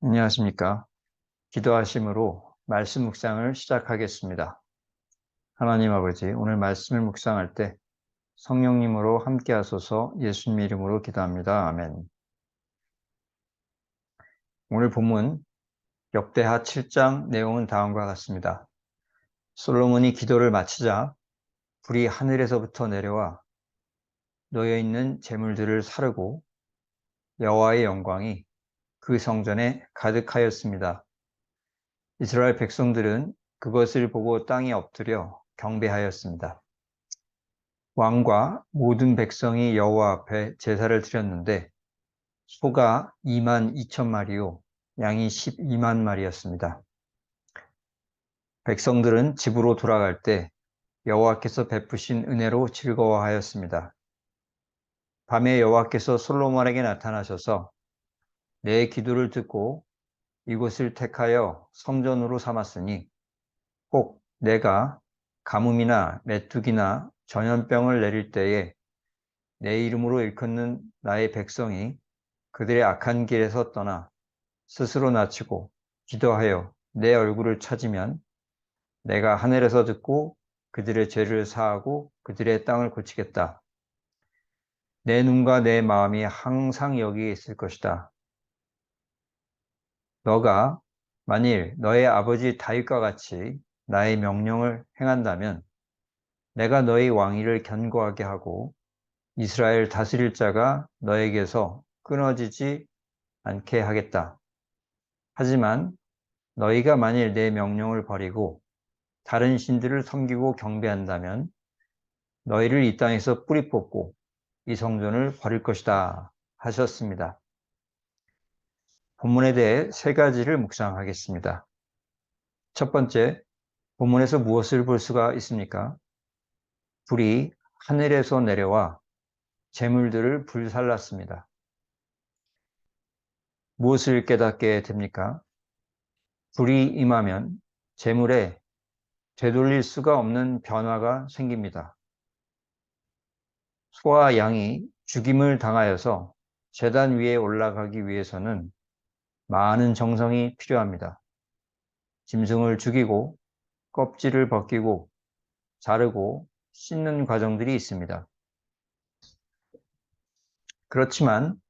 안녕하십니까. 기도하심으로 말씀 묵상을 시작하겠습니다. 하나님 아버지, 오늘 말씀을 묵상할 때 성령님으로 함께 하소서. 예수님 이름으로 기도합니다. 아멘. 오늘 본문 역대하 7장 내용은 다음과 같습니다. 솔로몬이 기도를 마치자 불이 하늘에서부터 내려와 놓여 있는 제물들을 사르고 여호와의 영광이 그 성전에 가득하였습니다. 이스라엘 백성들은 그것을 보고 땅에 엎드려 경배하였습니다. 왕과 모든 백성이 여호와 앞에 제사를 드렸는데 소가 2만 2천 마리요 양이 12만 마리였습니다. 백성들은 집으로 돌아갈 때 여호와께서 베푸신 은혜로 즐거워하였습니다. 밤에 여호와께서 솔로몬에게 나타나셔서 내 기도를 듣고 이곳을 택하여 성전으로 삼았으니 꼭 내가 가뭄이나 메뚜기나 전염병을 내릴 때에 내 이름으로 일컫는 나의 백성이 그들의 악한 길에서 떠나 스스로 낮추고 기도하여 내 얼굴을 찾으면 내가 하늘에서 듣고 그들의 죄를 사하고 그들의 땅을 고치겠다. 내 눈과 내 마음이 항상 여기에 있을 것이다. 너가 만일 너의 아버지 다윗과 같이 나의 명령을 행한다면 내가 너의 왕위를 견고하게 하고 이스라엘 다스릴 자가 너에게서 끊어지지 않게 하겠다. 하지만 너희가 만일 내 명령을 버리고 다른 신들을 섬기고 경배한다면 너희를 이 땅에서 뿌리 뽑고 이 성전을 버릴 것이다 하셨습니다. 본문에 대해 세 가지를 묵상하겠습니다. 첫 번째, 본문에서 무엇을 볼 수가 있습니까? 불이 하늘에서 내려와 제물들을 불살랐습니다. 무엇을 깨닫게 됩니까? 불이 임하면 제물에 되돌릴 수가 없는 변화가 생깁니다. 소와 양이 죽임을 당하여서 제단 위에 올라가기 위해서는 많은 정성이 필요합니다. 짐승을 죽이고 껍질을 벗기고 자르고 씻는 과정들이 있습니다. 그렇지만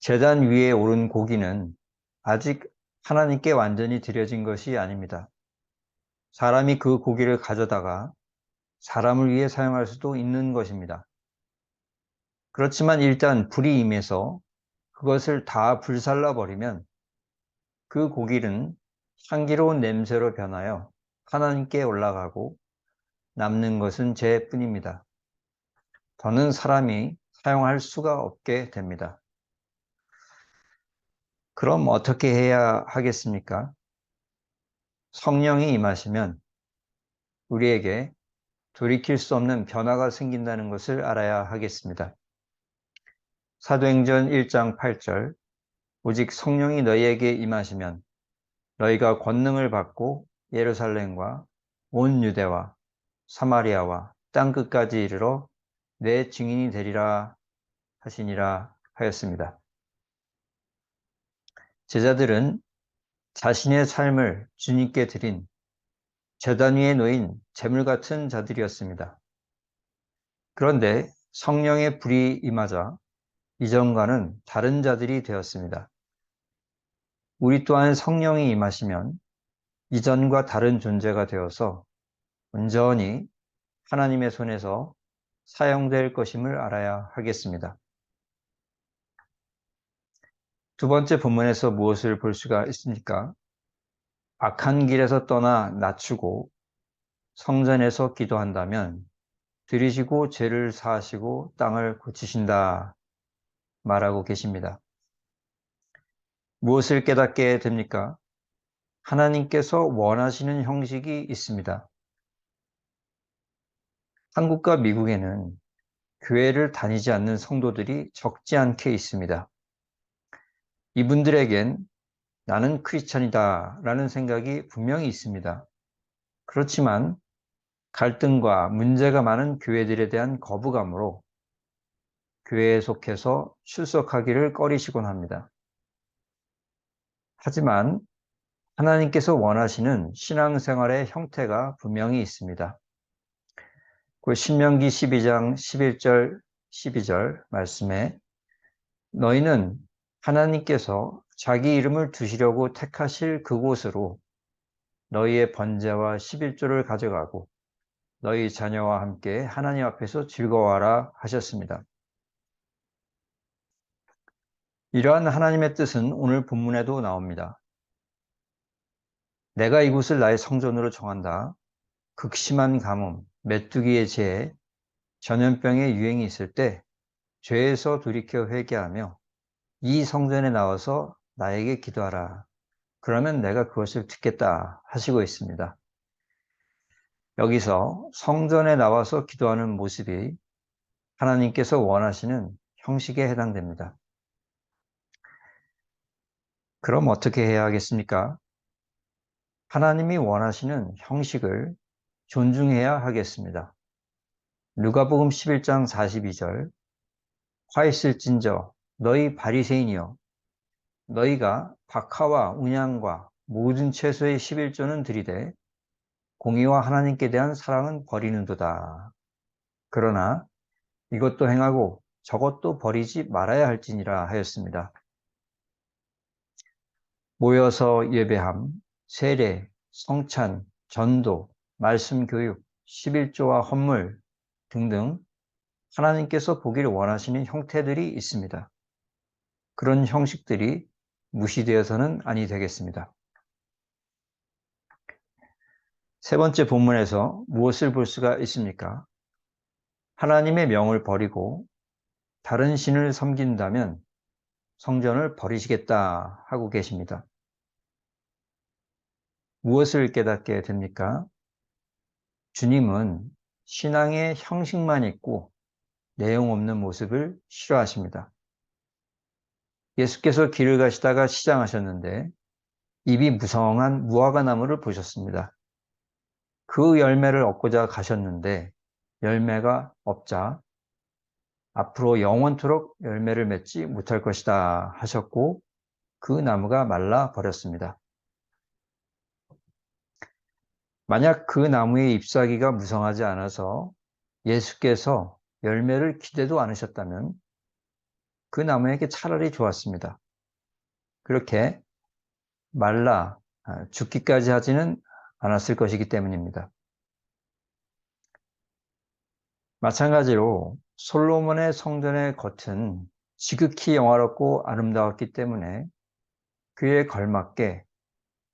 제단 위에 오른 고기는 아직 하나님께 완전히 드려진 것이 아닙니다. 사람이 그 고기를 가져다가 사람을 위해 사용할 수도 있는 것입니다. 그렇지만 일단 불이 임해서 그것을 다 불살라 버리면 그 고기는 향기로운 냄새로 변하여 하나님께 올라가고 남는 것은 죄뿐입니다. 더는 사람이 사용할 수가 없게 됩니다. 그럼 어떻게 해야 하겠습니까? 성령이 임하시면 우리에게 돌이킬 수 없는 변화가 생긴다는 것을 알아야 하겠습니다. 사도행전 1장 8절 오직 성령이 너희에게 임하시면 너희가 권능을 받고 예루살렘과 온 유대와 사마리아와 땅끝까지 이르러 내 증인이 되리라 하시니라 하였습니다. 제자들은 자신의 삶을 주님께 드린 제단 위에 놓인 재물 같은 자들이었습니다. 그런데 성령의 불이 임하자 이전과는 다른 자들이 되었습니다. 우리 또한 성령이 임하시면 이전과 다른 존재가 되어서 온전히 하나님의 손에서 사용될 것임을 알아야 하겠습니다. 두 번째 본문에서 무엇을 볼 수가 있습니까? 악한 길에서 떠나 낮추고 성전에서 기도한다면 들이시고 죄를 사하시고 땅을 고치신다 말하고 계십니다. 무엇을 깨닫게 됩니까? 하나님께서 원하시는 형식이 있습니다. 한국과 미국에는 교회를 다니지 않는 성도들이 적지 않게 있습니다. 이분들에겐 나는 크리스찬이다 라는 생각이 분명히 있습니다. 그렇지만 갈등과 문제가 많은 교회들에 대한 거부감으로 교회에 속해서 출석하기를 꺼리시곤 합니다. 하지만 하나님께서 원하시는 신앙생활의 형태가 분명히 있습니다. 그 신명기 12장 11절, 12절 말씀에 너희는 하나님께서 자기 이름을 두시려고 택하실 그곳으로 너희의 번제와 11조를 가져가고 너희 자녀와 함께 하나님 앞에서 즐거워하라 하셨습니다. 이러한 하나님의 뜻은 오늘 본문에도 나옵니다. 내가 이곳을 나의 성전으로 정한다. 극심한 가뭄, 메뚜기의 재해, 전염병의 유행이 있을 때 죄에서 돌이켜 회개하며 이 성전에 나와서 나에게 기도하라. 그러면 내가 그것을 듣겠다 하시고 있습니다. 여기서 성전에 나와서 기도하는 모습이 하나님께서 원하시는 형식에 해당됩니다. 그럼 어떻게 해야 하겠습니까? 하나님이 원하시는 형식을 존중해야 하겠습니다. 누가복음 11장 42절 화 있을진저 너희 바리새인이여 너희가 박하와 운양과 모든 채소의 11조는 드리되 공의와 하나님께 대한 사랑은 버리는도다. 그러나 이것도 행하고 저것도 버리지 말아야 할지니라 하였습니다. 모여서 예배함, 세례, 성찬, 전도, 말씀 교육, 11조와 헌물 등등 하나님께서 보기를 원하시는 형태들이 있습니다. 그런 형식들이 무시되어서는 아니 되겠습니다. 세 번째 본문에서 무엇을 볼 수가 있습니까? 하나님의 명을 버리고 다른 신을 섬긴다면 성전을 버리시겠다 하고 계십니다. 무엇을 깨닫게 됩니까? 주님은 신앙의 형식만 있고 내용 없는 모습을 싫어하십니다. 예수께서 길을 가시다가 시장하셨는데 입이 무성한 무화과 나무를 보셨습니다. 그 열매를 얻고자 가셨는데 열매가 없자 앞으로 영원토록 열매를 맺지 못할 것이다 하셨고 그 나무가 말라 버렸습니다. 만약 그 나무의 잎사귀가 무성하지 않아서 예수께서 열매를 기대도 않으셨다면 그 나무에게 차라리 좋았습니다. 그렇게 말라 죽기까지 하지는 않았을 것이기 때문입니다. 마찬가지로 솔로몬의 성전의 겉은 지극히 영화롭고 아름다웠기 때문에 그에 걸맞게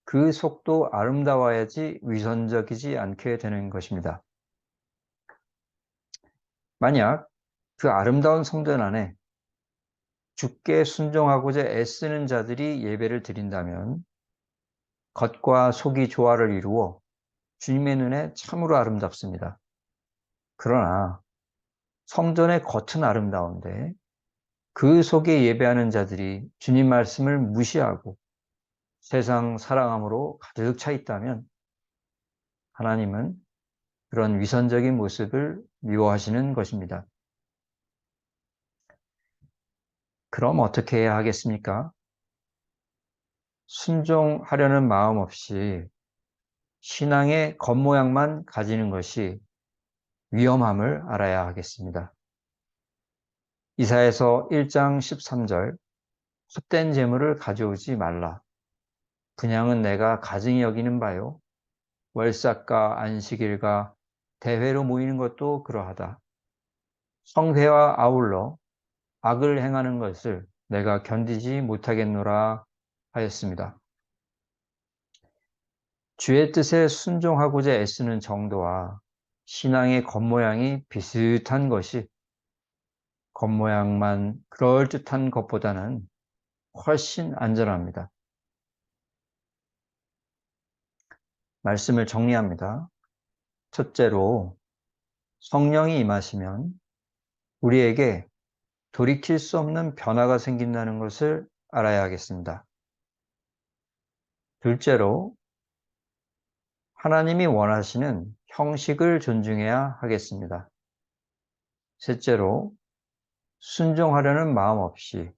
그 속도 아름다워야지 위선적이지 않게 되는 것입니다. 만약 그 아름다운 성전 안에 주께 순종하고자 애쓰는 자들이 예배를 드린다면 겉과 속이 조화를 이루어 주님의 눈에 참으로 아름답습니다. 그러나 성전의 겉은 아름다운데 그 속에 예배하는 자들이 주님 말씀을 무시하고 세상 사랑함으로 가득 차 있다면 하나님은 그런 위선적인 모습을 미워하시는 것입니다. 그럼 어떻게 해야 하겠습니까? 순종하려는 마음 없이 신앙의 겉모양만 가지는 것이 위험함을 알아야 하겠습니다. 이사야서 1장 13절 헛된 재물을 가져오지 말라. 분향은 내가 가증히 여기는 바요. 월삭과 안식일과 대회로 모이는 것도 그러하다. 성회와 아울러 악을 행하는 것을 내가 견디지 못하겠노라 하였습니다. 주의 뜻에 순종하고자 애쓰는 정도와 신앙의 겉모양이 비슷한 것이 겉모양만 그럴듯한 것보다는 훨씬 안전합니다. 말씀을 정리합니다. 첫째로 성령이 임하시면 우리에게 돌이킬 수 없는 변화가 생긴다는 것을 알아야 하겠습니다. 둘째로 하나님이 원하시는 형식을 존중해야 하겠습니다. 셋째로 순종하려는 마음 없이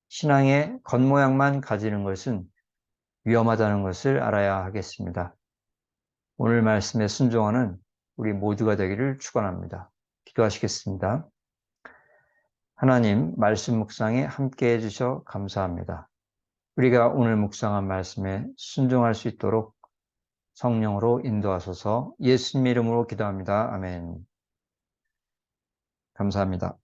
신앙의 겉모양만 가지는 것은 위험하다는 것을 알아야 하겠습니다. 오늘 말씀에 순종하는 우리 모두가 되기를 축원합니다. 기도하시겠습니다. 하나님, 말씀 묵상에 함께 해주셔 감사합니다. 우리가 오늘 묵상한 말씀에 순종할 수 있도록 성령으로 인도하소서. 예수님 이름으로 기도합니다. 아멘. 감사합니다.